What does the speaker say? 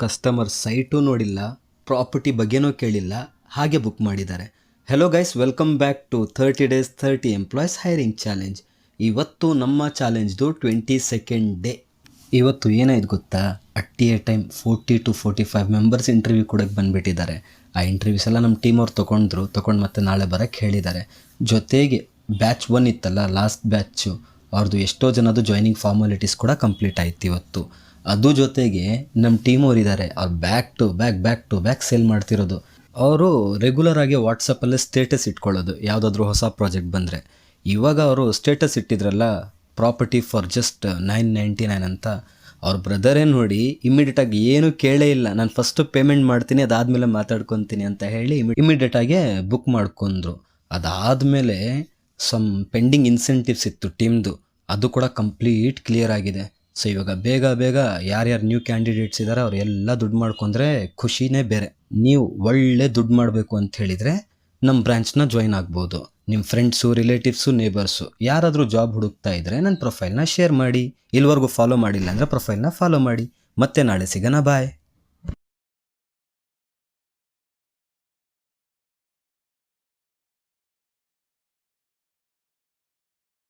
Customer site ನೋಡಿಲ್ಲ, property ಬಗ್ಗೆನೂ ಕೇಳಿಲ್ಲ, ಹಾಗೆ ಬುಕ್ ಮಾಡಿದ್ದಾರೆ. Hello guys, welcome back to 30 days 30 employees hiring challenge. ಇವತ್ತು ನಮ್ಮ ಚಾಲೆಂಜ್ದು 22nd ಡೇ. ಇವತ್ತು ಏನಾಯ್ತು ಗೊತ್ತಾ, at a time 40 to 45 members interview ಕೊಡೋಕ್ಕೆ ಬಂದುಬಿಟ್ಟಿದ್ದಾರೆ. ಆ ಇಂಟರ್ವ್ಯೂಸ್ ಎಲ್ಲ ನಮ್ಮ ಟೀಮ್ ಅವ್ರು ತೊಗೊಂಡು ಮತ್ತೆ ನಾಳೆ ಬರೋಕ್ಕೆ ಹೇಳಿದ್ದಾರೆ. ಜೊತೆಗೆ ಬ್ಯಾಚ್ 1 ಇತ್ತಲ್ಲ, ಲಾಸ್ಟ್ ಬ್ಯಾಚು, ಅವ್ರದ್ದು ಎಷ್ಟೋ ಜನದ್ದು ಜಾಯ್ನಿಂಗ್ ಫಾರ್ಮಾಲಿಟೀಸ್ ಕೂಡ ಕಂಪ್ಲೀಟ್ ಆಯ್ತು ಇವತ್ತು. ಅದು ಜೊತೆಗೆ ನಮ್ಮ ಟೀಮ್ ಅವ್ರು ಇದ್ದಾರೆ, ಅವ್ರು ಬ್ಯಾಕ್ ಟು ಬ್ಯಾಕ್ ಸೇಲ್ ಮಾಡ್ತಿರೋದು. ಅವರು ರೆಗ್ಯುಲರ್ ಆಗಿ ವಾಟ್ಸಪ್ಪಲ್ಲೇ ಸ್ಟೇಟಸ್ ಇಟ್ಕೊಳ್ಳೋದು ಯಾವುದಾದ್ರೂ ಹೊಸ ಪ್ರಾಜೆಕ್ಟ್ ಬಂದರೆ. ಇವಾಗ ಅವರು ಸ್ಟೇಟಸ್ ಇಟ್ಟಿದ್ರಲ್ಲ, ಪ್ರಾಪರ್ಟಿ ಫಾರ್ ಜಸ್ಟ್ 999 ಅಂತ. ಅವ್ರ ಬ್ರದರೇ ನೋಡಿ ಇಮಿಡಿಯೇಟಾಗಿ ಏನೂ ಕೇಳೇ ಇಲ್ಲ, ನಾನು ಫಸ್ಟು ಪೇಮೆಂಟ್ ಮಾಡ್ತೀನಿ, ಅದಾದಮೇಲೆ ಮಾತಾಡ್ಕೊತೀನಿ ಅಂತ ಹೇಳಿ ಇಮಿಡಿಯೇಟಾಗೆ ಬುಕ್ ಮಾಡ್ಕೊಂಡ್ರು. ಅದಾದಮೇಲೆ ಸಮ್ ಪೆಂಡಿಂಗ್ ಇನ್ಸೆಂಟಿವ್ಸ್ ಇತ್ತು ಟೀಮ್ದು, ಅದು ಕೂಡ ಕಂಪ್ಲೀಟ್ ಕ್ಲಿಯರ್ ಆಗಿದೆ. ಸೊ ಇವಾಗ ಬೇಗ ಯಾರ್ಯಾರು ನ್ಯೂ ಕ್ಯಾಂಡಿಡೇಟ್ಸ್ ಇದ್ದಾರೆ ಅವರೆಲ್ಲ ದುಡ್ಡು ಮಾಡ್ಕೊಂಡ್ರೆ ಖುಷಿನೇ ಬೇರೆ. ನೀವು ಒಳ್ಳೆ ದುಡ್ಡು ಮಾಡಬೇಕು ಅಂತ ಹೇಳಿದರೆ ನಮ್ಮ ಬ್ರ್ಯಾಂಚ್ನ ಜಾಯ್ನ್ ಆಗ್ಬೋದು. ನಿಮ್ಮ ಫ್ರೆಂಡ್ಸು, ರಿಲೇಟಿವ್ಸು, ನೇಬರ್ಸು ಯಾರಾದರೂ ಜಾಬ್ ಹುಡುಕ್ತಾ ಇದ್ದರೆ ನನ್ನ ಪ್ರೊಫೈಲ್ನ ಶೇರ್ ಮಾಡಿ. ಇಲ್ಲಿವರೆಗೂ ಫಾಲೋ ಮಾಡಿಲ್ಲ ಅಂದರೆ ಪ್ರೊಫೈಲ್ನ ಫಾಲೋ ಮಾಡಿ. ಮತ್ತೆ ನಾಳೆ ಸಿಗೋಣ, ಬಾಯ್.